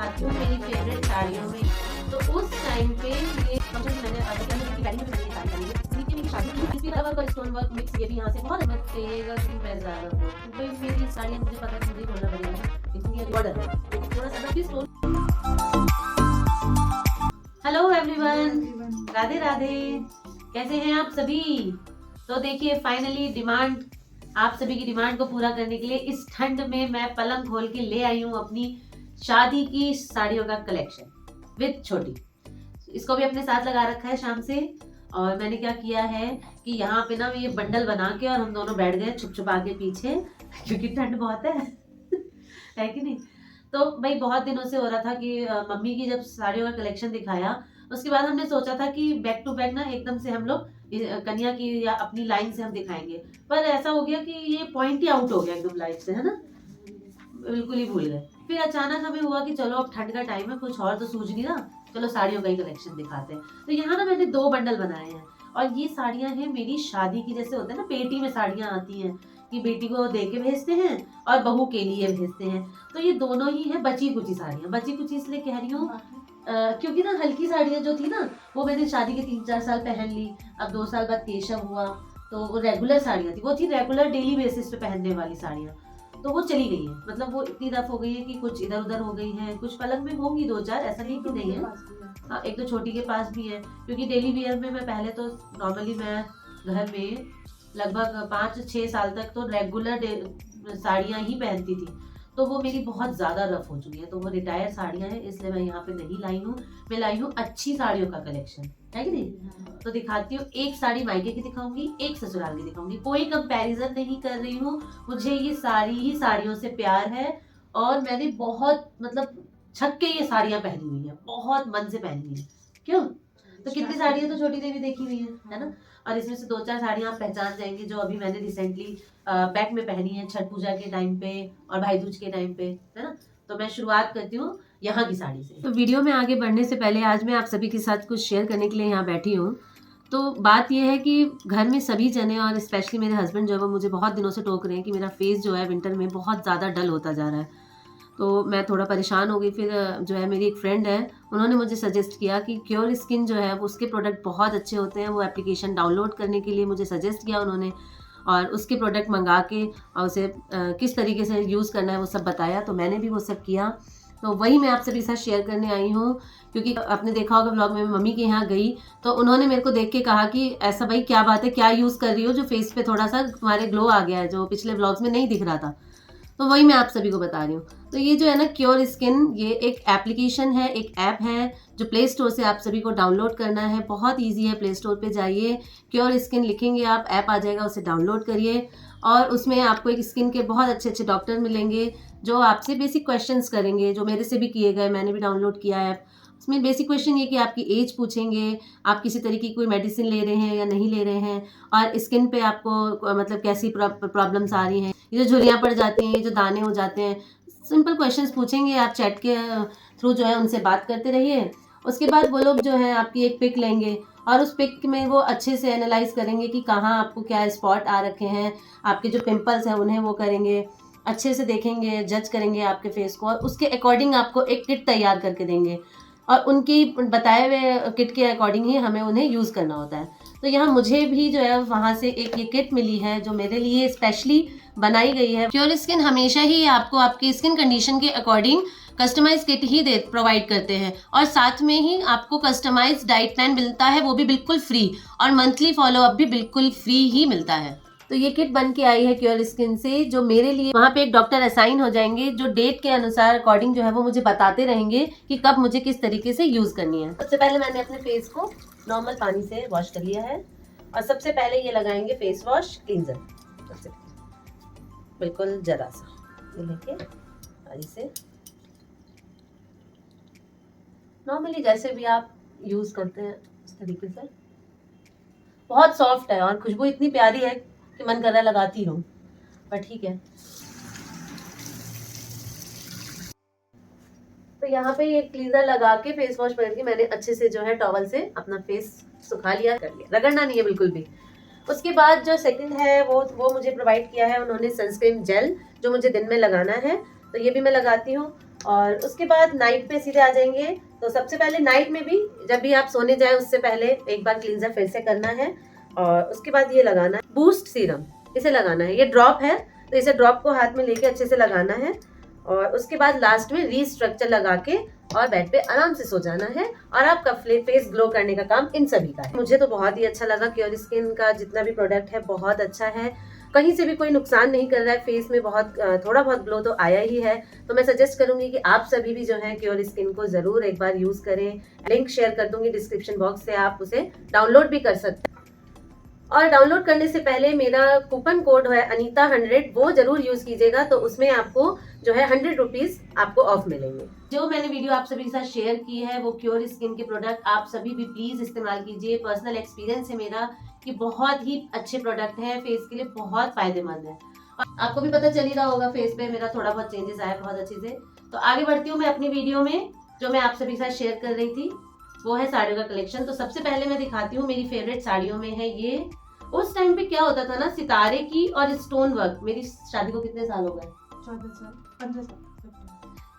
दिखाती हूँ मेरी फेवरेट साड़ियों में। तो उस टाइम पे ये मैंने स्टोन वर्क मिक्स ये भी यहाँ से बहुत भाई मेरी साड़ियाँ मुझे पता है मुझे बोलना पड़ेगा इसलिए बॉर्डर है थोड़ा सा भी stone. Hello everyone, Radhe Radhe, कैसे हैं आप सभी। तो देखिए फाइनली डिमांड, आप सभी की डिमांड को पूरा करने के लिए इस ठंड में मैं पलंग खोल के ले आई हूँ अपनी शादी की साड़ियों का कलेक्शन विद छोटी। इसको भी अपने साथ लगा रखा है शाम से। और मैंने क्या किया है कि यहाँ पे ना ये बंडल बना के और हम दोनों बैठ गए छुप छुपा के पीछे क्योंकि ठंड बहुत है कि नहीं। तो भाई बहुत दिनों से हो रहा था कि मम्मी की जब साड़ियों का कलेक्शन दिखाया उसके बाद हमने सोचा था कि बैक टू बैक ना एकदम से हम लोग कन्या की या अपनी लाइन से हम दिखाएंगे, पर ऐसा हो गया कि ये पॉइंट ही आउट हो गया एकदम लाइन से, है ना, बिल्कुल ही भूल गए। फिर अचानक हमें हुआ कि चलो अब ठंड का टाइम है, कुछ और तो सूझ नहीं रहा, चलो साड़ियों का ही कलेक्शन दिखाते हैं। तो यहाँ ना मैंने 2 बंडल बनाए हैं और ये साड़ियां हैं मेरी शादी की, जैसे होता है ना पेटी में साड़ियां आती हैं कि बेटी को दे के भेजते हैं और बहू के लिए भेजते हैं। तो ये दोनों ही है बची कुची साड़ियां। बची कुची इसलिए कह रही हूँ क्योंकि ना हल्की साड़ियां जो थी ना वो मैंने शादी के 3-4 साल पहन ली। अब 2 साल बाद केशव हुआ तो वो रेगुलर साड़ियां थी, वो थी रेगुलर डेली बेसिस पे पहनने वाली साड़ियां, तो वो चली गई है। मतलब वो इतनी रफ हो गई है कि कुछ इधर उधर हो गई है, कुछ पलंग में होंगी 2-4, ऐसा नहीं कि नहीं है। हाँ, एक तो छोटी के पास भी है क्योंकि डेली वियर में मैं पहले तो नॉर्मली मैं घर में लगभग 5-6 साल तक तो रेगुलर साड़ियाँ ही पहनती थी, तो वो मेरी बहुत ज्यादा रफ हो चुकी है, तो वो रिटायर साड़ियाँ हैं, इसलिए मैं यहाँ पे नहीं लाई हूँ। मैं लाई हूँ अच्छी साड़ियों का कलेक्शन, है कि नहीं। तो दिखाती हूँ, एक साड़ी मायके की दिखाऊंगी, एक ससुराल की दिखाऊंगी, कोई कंपैरिजन नहीं कर रही हूँ। मुझे ये साड़ी ही साड़ियों से प्यार है और मैंने बहुत मतलब छक के ये साड़ियाँ पहनी हुई है, बहुत मन से पहनी हुई है। क्यों, तो कितनी साड़ियाँ तो छोटी देवी देखी हुई है ना। और इसमें से 2-4 साड़ियाँ आप पहचान जाएंगे जो अभी मैंने रिसेंटली बैक में पहनी है छठ पूजा के टाइम पे और भाई दूज के टाइम पे, है ना। तो मैं शुरुआत करती हूँ यहाँ की साड़ी से। तो वीडियो में आगे बढ़ने से पहले आज मैं आप सभी के साथ कुछ शेयर करने के लिए यहाँ बैठी हूँ। तो बात यह है कि घर में सभी जने और स्पेशली मेरे हस्बैंड जो है वो मुझे बहुत दिनों से टोक रहे हैं कि मेरा फेस जो है विंटर में बहुत ज़्यादा डल होता जा रहा है। तो मैं थोड़ा परेशान हो गई। फिर जो है मेरी एक फ्रेंड है, उन्होंने मुझे सजेस्ट किया कि क्योर स्किन जो है उसके प्रोडक्ट बहुत अच्छे होते हैं। वो एप्लीकेशन डाउनलोड करने के लिए मुझे सजेस्ट किया उन्होंने और उसके प्रोडक्ट मंगा के और उसे किस तरीके से यूज़ करना है वो सब बताया। तो मैंने भी वो सब किया, तो वही मैं आप सभी के साथ शेयर करने आई हूँ। क्योंकि आपने देखा होगा ब्लॉग में मम्मी के यहाँ गई तो उन्होंने मेरे को देख के कहा कि ऐसा भाई क्या बात है, क्या यूज़ कर रही हो जो फेस पे थोड़ा सा तुम्हारे ग्लो आ गया है जो पिछले ब्लॉग्स में नहीं दिख रहा था। तो वही मैं आप सभी को बता रही हूँ। तो ये जो है ना क्योर स्किन, ये एक एप्लीकेशन है, एक ऐप है जो प्ले स्टोर से आप सभी को डाउनलोड करना है। बहुत इजी है, प्ले स्टोर पे जाइए, क्योर स्किन लिखेंगे आप, ऐप आ जाएगा, उसे डाउनलोड करिए। और उसमें आपको एक स्किन के बहुत अच्छे अच्छे डॉक्टर मिलेंगे जो आपसे बेसिक क्वेश्चंस करेंगे, जो मेरे से भी किए गए, मैंने भी डाउनलोड किया है। उसमें बेसिक क्वेश्चन ये कि आपकी एज पूछेंगे, आप किसी तरीके की कोई मेडिसिन ले रहे हैं या नहीं ले रहे हैं, और स्किन पे आपको मतलब कैसी प्रॉब्लम्स आ रही हैं, ये जो झुर्रियाँ पड़ जाती हैं, ये जो दाने हो जाते हैं, सिंपल क्वेश्चंस पूछेंगे। आप चैट के थ्रू जो है उनसे बात करते रहिए। उसके बाद वो लोग जो है आपकी एक पिक लेंगे और उस पिक में वो अच्छे से एनालाइज करेंगे कि कहाँ आपको क्या स्पॉट आ रखे हैं, आपके जो पिंपल्स हैं उन्हें वो करेंगे, अच्छे से देखेंगे, जज करेंगे आपके फेस को और उसके अकॉर्डिंग आपको एक किट तैयार करके देंगे और उनकी बताए हुए किट के अकॉर्डिंग ही हमें उन्हें यूज़ करना होता है। तो यहाँ मुझे भी जो है वहाँ से एक ये किट मिली है जो मेरे लिए स्पेशली बनाई गई है। क्योर स्किन हमेशा ही आपको आपकी स्किन कंडीशन के अकॉर्डिंग कस्टमाइज किट ही दे प्रोवाइड करते हैं और साथ में ही आपको कस्टमाइज डाइट प्लान मिलता है, वो भी बिल्कुल फ्री, और मंथली फॉलोअप भी बिल्कुल फ्री ही मिलता है। तो ये किट बन के आई है क्योर स्किन से, जो मेरे लिए वहाँ पे एक डॉक्टर असाइन हो जाएंगे जो डेट के अनुसार अकॉर्डिंग जो है वो मुझे बताते रहेंगे कि कब मुझे किस तरीके से यूज़ करनी है। सबसे पहले मैंने अपने फेस को नॉर्मल पानी से वॉश कर लिया है और सबसे पहले ये लगाएंगे फेस वॉश क्लींजर, बिल्कुल जरा सा ये लेके पानी से नॉर्मली जैसे भी आप यूज़ करते हैं इस तरीके से। बहुत सॉफ्ट है और खुशबू इतनी प्यारी है कि मन कर रहा है लगाती रहूं, पर ठीक है। तो यहाँ पे ये क्लींजर लगा के फेस वॉश पहन के मैंने अच्छे से जो है टॉवल से अपना फेस सुखा लिया, कर लिया, रगड़ना नहीं है बिल्कुल भी। उसके बाद जो सेकंड है वो मुझे प्रोवाइड किया है उन्होंने सनस्क्रीन जेल, जो मुझे दिन में लगाना है, तो ये भी मैं लगाती हूँ। और उसके बाद नाइट पे सीधे आ जाएंगे। तो सबसे पहले नाइट में भी जब भी आप सोने जाए उससे पहले एक बार क्लींजर फिर से करना है। और उसके बाद ये लगाना है बूस्ट सीरम, इसे लगाना है। ये ड्रॉप है तो इसे ड्रॉप को हाथ में लेके अच्छे से लगाना है। और उसके बाद लास्ट में रीस्ट्रक्चर लगा के और बेड पे आराम से सो जाना है। और आपका फेस ग्लो करने का काम इन सभी का है। मुझे तो बहुत ही अच्छा लगा। क्योर स्किन का जितना भी प्रोडक्ट है बहुत अच्छा है, कहीं से भी कोई नुकसान नहीं कर रहा है। फेस में बहुत थोड़ा बहुत ग्लो तो आया ही है। तो मैं सजेस्ट करूंगी कि आप सभी भी जो है क्योर स्किन को जरूर एक बार यूज करें। लिंक शेयर कर दूंगी डिस्क्रिप्शन बॉक्स से, आप उसे डाउनलोड भी कर सकते हैं। और डाउनलोड करने से पहले मेरा कूपन कोड है अनीता100, वो जरूर यूज कीजिएगा। तो उसमें आपको जो है 100 रुपीज आपको ऑफ मिलेंगे। जो मैंने वीडियो आप सभी के साथ शेयर की है वो क्योर स्किन के प्रोडक्ट आप सभी भी प्लीज इस्तेमाल कीजिए। पर्सनल एक्सपीरियंस है मेरा कि बहुत ही अच्छे प्रोडक्ट हैं, फेस के लिए बहुत फायदेमंद है। और आपको भी पता चल ही रहा होगा फेस पे मेरा थोड़ा बहुत चेंजेस आया बहुत अच्छे से। तो आगे बढ़ती हूँ मैं अपनी वीडियो में। जो मैं आप सभी के साथ शेयर कर रही थी वो है साड़ियों का कलेक्शन। तो सबसे पहले मैं दिखाती हूँ मेरी फेवरेट साड़ियों में है ये। उस टाइम पे क्या होता था ना, सितारे की और स्टोन वर्क। मेरी शादी को कितने साल हो गए? 14 साल 15 साल।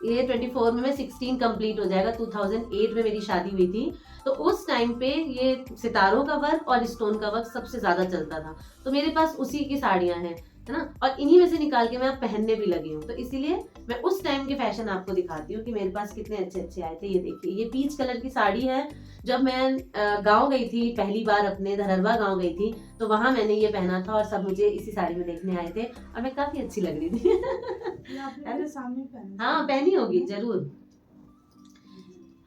ये 24 में 16 कंप्लीट हो जाएगा। 2008 में मेरी शादी हुई थी। तो उस टाइम पे ये सितारों का वर्क और स्टोन का वर्क सबसे ज्यादा चलता था। तो मेरे पास उसी की साड़ियां हैं, है ना। और इन्हीं में से निकाल के मैं अब पहनने भी लगी हूँ। तो इसीलिए मैं उस टाइम के फैशन आपको दिखाती हूँ कि मेरे पास कितने अच्छे अच्छे आए थे। ये देखिए, ये पीच कलर की साड़ी है। जब मैं गाँव गई थी पहली बार, अपने धरहरवा गाँव गई थी, तो वहां मैंने ये पहना था और सब मुझे इसी साड़ी में देखने आए थे और मैं काफी अच्छी लग रही थी। सामने हाँ पहनी होगी जरूर।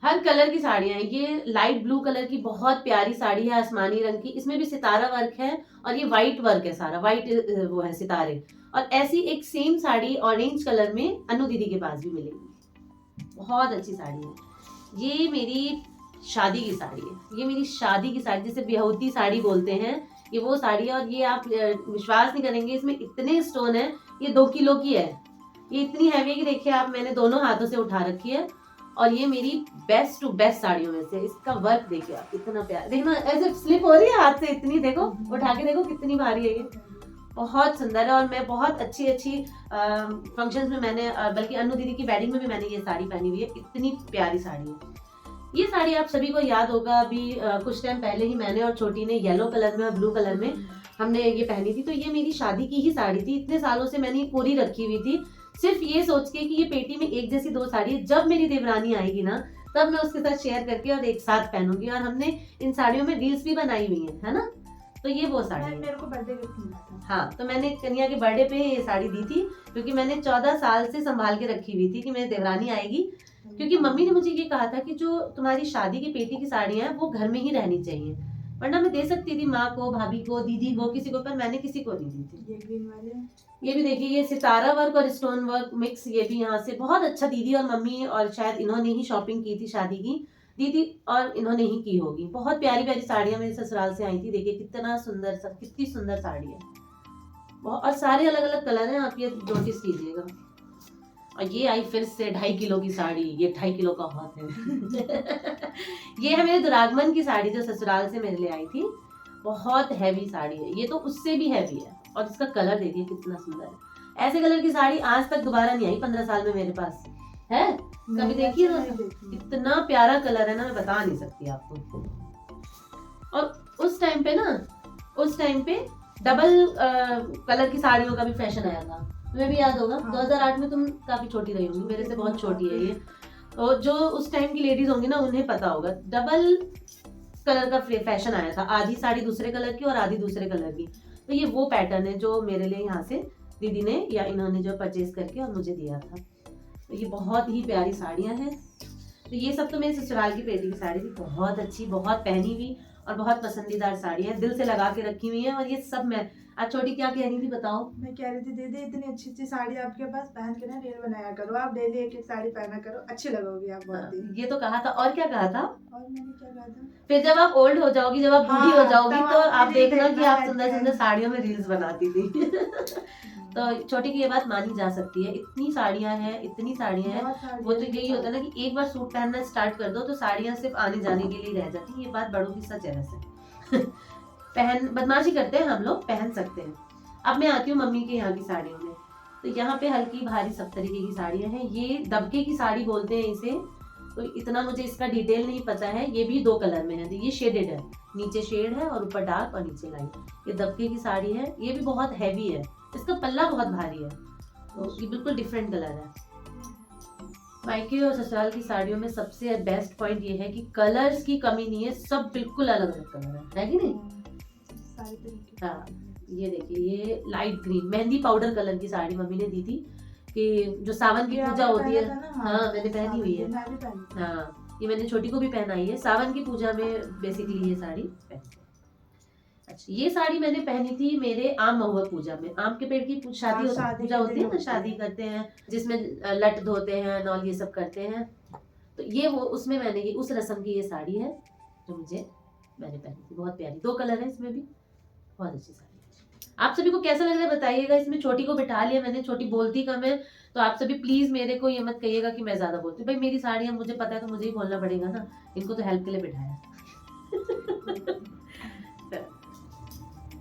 हर कलर की साड़ियां हैं। ये लाइट ब्लू कलर की बहुत प्यारी साड़ी है, आसमानी रंग की। इसमें भी सितारा वर्क है और ये व्हाइट वर्क है, सारा व्हाइट वो है सितारे। और ऐसी एक सेम साड़ी ऑरेंज कलर में अनु दीदी के पास भी मिलेगी। बहुत अच्छी साड़ी है। ये मेरी शादी की साड़ी है। ये मेरी शादी की साड़ी, जिसे ब्याहूती साड़ी बोलते हैं, ये वो साड़ी है। और ये आप विश्वास नहीं करेंगे, इसमें इतने स्टोन है। ये 2 किलो की है। ये इतनी हैवी है कि देखिए आप, मैंने दोनों हाथों से उठा रखी है। और ये मेरी बेस्ट टू बेस्ट साड़ियों में से। इसका वर्क देखिए आप, कितना प्यारा। देखना ऐसे स्लिप हो रही है हाथ से इतनी, देखो उठा के देखो कितनी भारी है ये। बहुत सुंदर है। और मैं बहुत अच्छी अच्छी फंक्शंस में मैंने, बल्कि अनु दीदी की वेडिंग में भी मैंने ये साड़ी पहनी हुई है। इतनी प्यारी साड़ी है ये। साड़ी आप सभी को याद होगा, अभी कुछ टाइम पहले ही मैंने और छोटी ने येलो कलर में और ब्लू कलर में हमने ये पहनी थी। तो ये मेरी शादी की ही साड़ी थी। इतने सालों से मैंने ये पूरी रखी हुई थी, सिर्फ ये सोच के कि ये पेटी में एक जैसी 2 साड़ी है। जब मेरी देवरानी आएगी ना, तब मैं उसके साथ शेयर करके और एक साथ पहनूंगी। और हमने इन साड़ियों में रील्स भी बनाई हुई है ना। तो ये वो साड़ी है। मेरे को बर्थडे गिफ्ट मिला था। हाँ, तो मैंने कन्या के बर्थडे पे ये साड़ी दी थी, क्योंकि मैंने 14 साल से संभाल के रखी हुई थी कि मेरी देवरानी आएगी। क्योंकि मम्मी ने मुझे ये कहा था कि जो तुम्हारी शादी की पेटी की साड़ियां हैं वो घर में ही रहनी चाहिए, वरना मैं दे सकती थी माँ को, भाभी को, दीदी को, किसी को, पर मैंने किसी को नहीं दी थी। ये ग्रीन वाले, ये भी देखिए, ये सितारा वर्क और स्टोन वर्क मिक्स। ये भी यहाँ से बहुत अच्छा दीदी और मम्मी, और शायद इन्होंने ही शॉपिंग की थी शादी की, दीदी और इन्होंने ही की होगी। बहुत प्यारी प्यारी साड़ियां मेरे ससुराल से आई थी। देखिए कितना सुंदर, कितनी सुंदर साड़ी है। और सारे अलग अलग कलर हैं, आप ये नोटिस कीजिएगा। और ये आई फिर से 2.5 किलो की साड़ी। ये 2.5 किलो का हाथ है। ये है मेरे दुरागमन की साड़ी जो ससुराल से मेरे लिए आई थी। बहुत हैवी साड़ी है ये, तो उससे भी हैवी है। और इसका कलर देखिए कितना सुंदर है। ऐसे कलर की साड़ी आज तक दोबारा नहीं आई 15 साल में मेरे पास है। कभी देखिए ना, इतना प्यारा कलर है ना, मैं बता नहीं सकती आपको। और उस टाइम पे डबल कलर की साड़ियों का भी फैशन आया था, तुम्हें भी याद होगा। 2008 में तुम काफी छोटी रही होंगी, मेरे से बहुत छोटी है ये। तो जो उस टाइम की लेडीज होंगी ना, उन्हें पता होगा। डबल कलर का फैशन आया था, आधी साड़ी दूसरे कलर की और आधी दूसरे कलर की। तो ये वो पैटर्न है जो मेरे लिए यहाँ से दीदी ने या इन्होंने जो परचेज करके और मुझे दिया था। तो ये बहुत ही प्यारी साड़ियाँ हैं। तो ये सब तो मेरे ससुराल की पेटी की साड़ी थी, बहुत अच्छी, बहुत पहनी हुई और बहुत पसंदीदार साड़ी है, दिल से लगा के रखी हुई है। और ये सब मैं, आज छोटी क्या कह रही थी बताओ? मैं कह रही थी दीदी इतनी अच्छी अच्छी साड़ी आपके पास, पहन के ना रील बनाया करो, आप डेली एक एक साड़ी पहना करो, अच्छी लगोगी आप बहुत ही। ये तो कहा था, और क्या कहा था? और मैंने क्या कहा था? फिर जब आप ओल्ड हो जाओगी, जब आप बूढ़ी हो जाओगी, तो आप देखना कि आप सुंदर देखना सुंदर साड़ियों में रील्स बनाती थी। तो छोटी की ये बात मानी जा सकती है। इतनी साड़ियां हैं, इतनी साड़ियां हैं। वो तो यही होता है ना कि एक बार सूट पहनना स्टार्ट कर दो तो साड़ियां सिर्फ आने जाने के लिए रह जाती है। ये बात बड़ों की सच है वैसे। बदमाशी करते हैं हम लोग, पहन सकते हैं। अब मैं आती हूँ मम्मी के यहाँ की साड़ियों में। तो यहाँ पे हल्की भारी सब तरीके की साड़ियाँ हैं। ये दबके की साड़ी बोलते हैं इसे, तो इतना मुझे इसका डिटेल नहीं पता है। ये भी 2 कलर में है, तो ये शेडेड है, नीचे शेड है और ऊपर डार्क और नीचे लाइट। ये दबके की साड़ी है, ये भी बहुत हैवी है, इसका पल्ला बहुत भारी है, तो ये बिल्कुल डिफरेंट कलर है। मायके और ससुराल की साड़ियों में सबसे बेस्ट पॉइंट ये है कि कलर्स की कमी नहीं है, सब बिल्कुल अलग अलग कलर है कि नहीं? सारे तरीके। हाँ, ये देखिए, ये light green mehndi powder colour की साड़ी मम्मी ने दी थी कि जो सावन की पूजा होती है। हाँ, मैंने पहनी हुई है। हाँ, ये मैंने छोटी को भी पहनाई है, सावन की पूजा में बेसिकली ये साड़ी पहनते हैं। अच्छा, ये साड़ी मैंने पहनी थी मेरे आम महुआ पूजा में। आम के पेड़ की शादी पूजा होती है ना, शादी करते हैं जिसमें लट धोते हैं और ये सब करते हैं, तो ये वो उसमें मैंने ये उस रस्म की ये साड़ी है जो मैंने पहनी थी। बहुत प्यारी, 2 कलर है इसमें भी, बहुत अच्छी साड़ी है। आप सभी को कैसा लग रहा है बताइएगा। इसमें छोटी को बिठा लिया मैंने, छोटी बोलती कम है, तो आप सभी प्लीज मेरे को ये मत कहिएगा कि मैं ज्यादा बोलती हूँ। भाई मेरी साड़ी है, मुझे पता है तो मुझे ही बोलना पड़ेगा ना, इनको तो हेल्प के लिए बिठाया।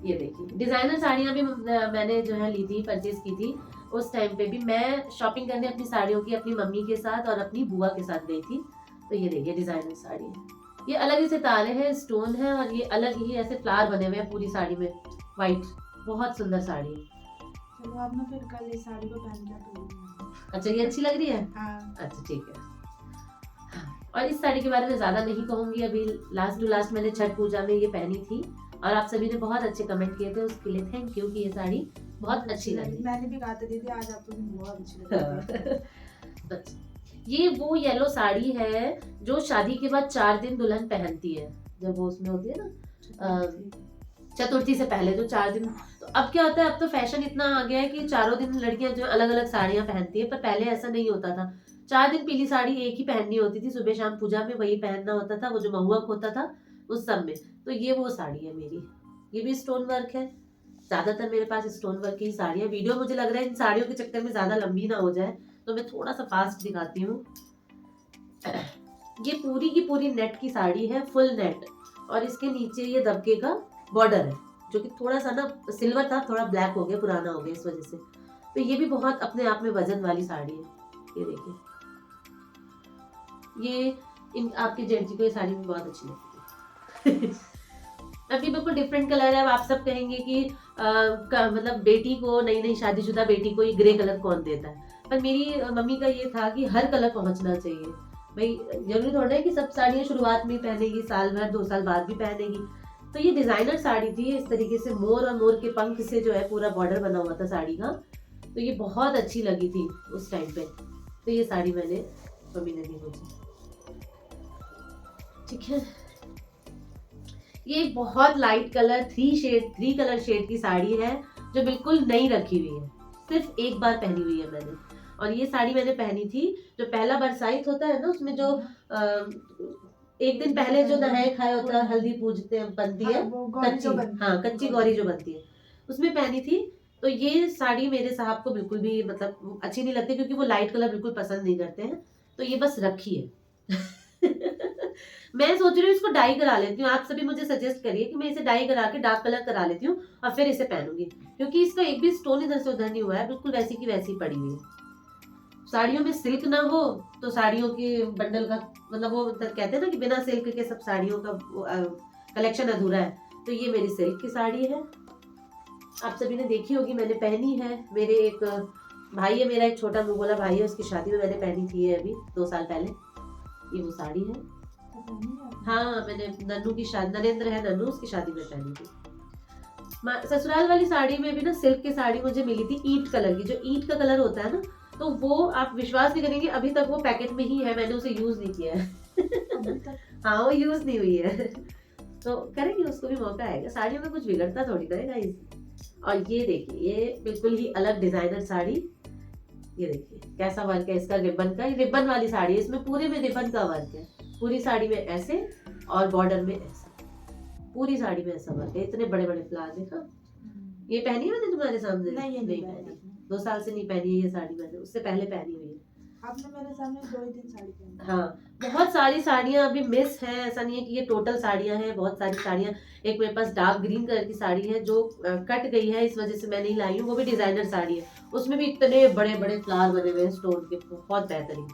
ये देखिए, डिजाइनर साड़ियाँ भी मैंने जो है ली थी, परचेज की थी। उस टाइम पे भी मैं शॉपिंग करने अपनी साड़ियों की अपनी मम्मी के साथ और अपनी बुआ के साथ गई थी। तो ये देखिए डिजाइनर साड़ी है, ये अलग ही सितारे हैं, स्टोन है और ये अलग ही ऐसे फ्लावर बने हुए हैं पूरी साड़ी में, वाइट, बहुत सुंदर साड़ी है। चलो आप ना फिर कल इस साड़ी को पहन के आप। अच्छा, ये अच्छी लग रही है? हाँ। अच्छा ठीक है। और इस साड़ी के बारे में ज्यादा नहीं कहूंगी, अभी लास्ट टू लास्ट मैंने छठ पूजा में ये पहनी थी और आप सभी ने बहुत अच्छे कमेंट किए थे, उसके लिए थैंक यू कि ये साड़ी बहुत अच्छी लगी। मैंने भी कहा था दीदी आज आपको बहुत अच्छी लगी। ये वो येलो साड़ी है जो शादी के बाद 4 दिन दुल्हन पहनती है, जब वो उसमें होती है ना चतुर्थी से पहले जो 4 दिन। तो अब क्या होता है, अब तो फैशन इतना आ गया है कि 4 दिन लड़कियां जो अलग अलग साड़ियां पहनती है, पर पहले ऐसा नहीं होता था। 4 दिन पीली साड़ी एक ही पहननी होती थी, सुबह शाम पूजा में वही पहनना होता था, वो जो महुआ होता था उस सब में। तो ये वो साड़ी है मेरी, ये भी स्टोन वर्क है। ज्यादातर मेरे पास स्टोन वर्क की साड़ियां। वीडियो मुझे लग रहा है इन साड़ियों के चक्कर में ज्यादा लंबी ना हो जाए, तो मैं थोड़ा सा फास्ट दिखाती हूँ। ये पूरी की पूरी नेट की साड़ी है, फुल नेट, और इसके नीचे ये दबके का बॉर्डर है जो कि थोड़ा सा ना सिल्वर था, थोड़ा ब्लैक हो गया, पुराना हो गया इस वजह से। तो ये भी बहुत अपने आप में वजन वाली साड़ी है। ये देखिए, ये इन आपके जेंट्स जी को ये साड़ी भी बहुत अच्छी लगती है। अभी बिल्कुल डिफरेंट कलर है। अब आप सब कहेंगे कि मतलब बेटी को, नई नई शादीशुदा बेटी को ये ग्रे कलर कौन देता है, पर मेरी मम्मी का ये था कि हर कलर पहुंचना चाहिए। भाई जरूरी थोड़ा है कि सब साड़ियाँ शुरुआत में पहनेगी, साल भर 2 साल बाद भी पहनेगी। तो ये डिजाइनर साड़ी थी, इस तरीके से मोर और मोर के पंख से जो है पूरा बॉर्डर बना हुआ था साड़ी का, तो ये बहुत अच्छी लगी थी उस टाइम पे। तो ये साड़ी मैंने मम्मी ने दी मुझे, ठीक है। ये बहुत लाइट कलर 3 कलर शेड की साड़ी है जो बिल्कुल नई रखी हुई है, सिर्फ एक बार पहनी हुई है मैंने। और ये साड़ी मैंने पहनी थी जो पहला बरसाइत होता है ना, उसमें जो एक दिन पहले जो नहाए खाए होता है, हल्दी पूजते हैं, बनती है कच्ची, हाँ कच्ची गौरी जो बनती है, उसमें पहनी थी। तो ये साड़ी मेरे साहब को बिल्कुल भी मतलब अच्छी नहीं लगती, क्योंकि वो लाइट कलर बिल्कुल पसंद नहीं करते हैं, तो ये बस रखी है। मैं सोच रही हूँ इसको डाई करा लेती हूँ। आप सभी मुझे सजेस्ट करिए कि मैं इसे डाई करा के डार्क कलर करा लेती हूँ और फिर इसे पहनूंगी, क्योंकि इसका एक भी स्टोन इधर से उधर नहीं हुआ है, बिल्कुल वैसी की वैसी पड़ी हुई है। साड़ियों में सिल्क ना हो तो साड़ियों के बंडल का मतलब वो कहते हैं ना कि बिना सिल्क के सब साड़ियों का कलेक्शन अधूरा है। तो ये मेरी सिल्क की साड़ी है, आप सभी ने देखी होगी, मैंने पहनी है। मेरे एक भाई है, मेरा एक छोटा मुंह बोला भाई है, उसकी शादी में मैंने पहनी थी अभी 2 साल पहले। ये वो साड़ी है, हाँ मैंने नन्नू की शादी, नरेंद्र है नन्नू, उसकी शादी में पहनी थी। ससुराल वाली साड़ी में भी ना सिल्क की साड़ी मुझे मिली थी ईंट कलर की, जो ईंट का कलर होता है ना, तो वो आप विश्वास नहीं करेंगे अभी तक वो पैकेट में ही है, मैंने उसे यूज नहीं किया है। हाँ वो यूज नहीं हुई है, तो करेंगे, उसको भी मौका आएगा। साड़ियों में कुछ बिगड़ता थोड़ी ना है गाइस। और ये देखिए, ये बिल्कुल ही अलग डिजाइनर साड़ी, ये देखिए कैसा वर्क है इसका, रिबन का, रिबन वाली साड़ी है, इसमें पूरे में रिबन का वर्क है, पूरी साड़ी में ऐसे और बॉर्डर में ऐसा, पूरी साड़ी में ऐसा वर्क है, इतने बड़े बड़े फ्लावर। देखा, ये पहनी है मैंने तुम्हारे सामने? नहीं पहनी, 2 साल से नहीं पहनी है ये साड़ी मैंने, उससे पहले पहनी हुई है। आपने मेरे सामने 2 ही दिन साड़ी पहनी। हाँ बहुत सारी साड़ियाँ अभी मिस हैं, ऐसा नहीं है कि ये टोटल साड़ियाँ हैं, बहुत सारी साड़ियाँ। एक मेरे पास डार्क ग्रीन कलर की साड़ी है जो कट गई है, इस वजह से मैं नहीं लाई हूँ, वो भी डिजाइनर साड़ी है, उसमें भी इतने बड़े बड़े फ्लावर बने हुए हैं स्टोन के, बहुत बेहतरीन।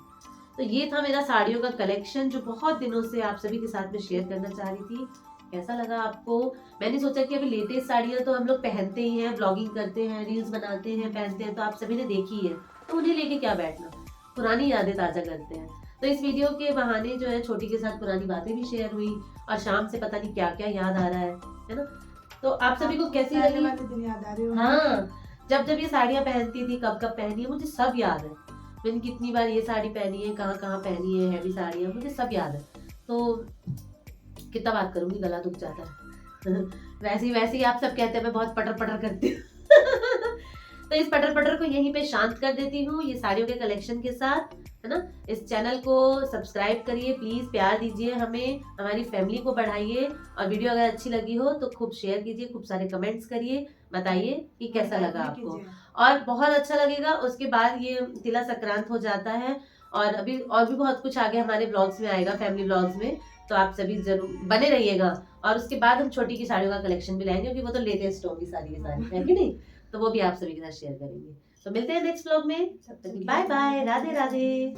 तो ये था मेरा साड़ियों का कलेक्शन जो बहुत दिनों से आप सभी के साथ में शेयर करना चाह रही थी। कैसा लगा आपको? मैंने सोचा कि अभी लेटेस्ट साड़ियाँ तो हम लोग पहनते ही हैं, ब्लॉगिंग करते हैं, रील्स बनाते हैं, पहनते हैं, तो आप सभी ने देखी है, तो उन्हें लेके क्या बैठना, पुरानी यादें ताजा करते हैं। तो इस वीडियो के बहाने जो है छोटी के साथ पुरानी बातें भी शेयर हुई, और शाम से पता नहीं क्या क्या याद आ रहा है ना। तो आप सभी को कैसी पहले लगी? वाले दिन याद आ रही होंगी। हाँ, जब जब ये साड़ियाँ पहनती थी, कब कब पहनी है, मुझे सब याद है। मैंने कितनी बार ये साड़ी पहनी है, कहाँ कहाँ पहनी है, हैवी साड़ियाँ, मुझे सब याद है। तो कितना बात करूंगी, गला दुख जाता है। वैसे ही आप सब कहते हैं मैं बहुत पटर पटर करती हूँ। तो इस पटर पटर को यहीं पे शांत कर देती हूँ ये साड़ियों के कलेक्शन के साथ, है ना। इस चैनल को सब्सक्राइब करिए प्लीज, प्यार दीजिए हमें, हमारी फैमिली को बढ़ाइए, और वीडियो अगर अच्छी लगी हो तो खूब शेयर कीजिए, खूब सारे कमेंट्स करिए, बताइए कि कैसा लगा आपको। और बहुत अच्छा लगेगा, उसके बाद ये तिला संक्रांत हो जाता है, और अभी और भी बहुत कुछ आगे हमारे ब्लॉग्स में आएगा, फैमिली ब्लॉग्स में, तो आप सभी जरूर बने रहिएगा। और उसके बाद हम छोटी की साड़ियों का कलेक्शन भी लाएंगे, क्योंकि वो तो लेटेस्ट होगी सारी की सारी, है कि नहीं, तो वो भी आप सभी के साथ शेयर करेंगे। तो मिलते हैं नेक्स्ट व्लॉग में, तब तक बाय बाय, राधे राधे।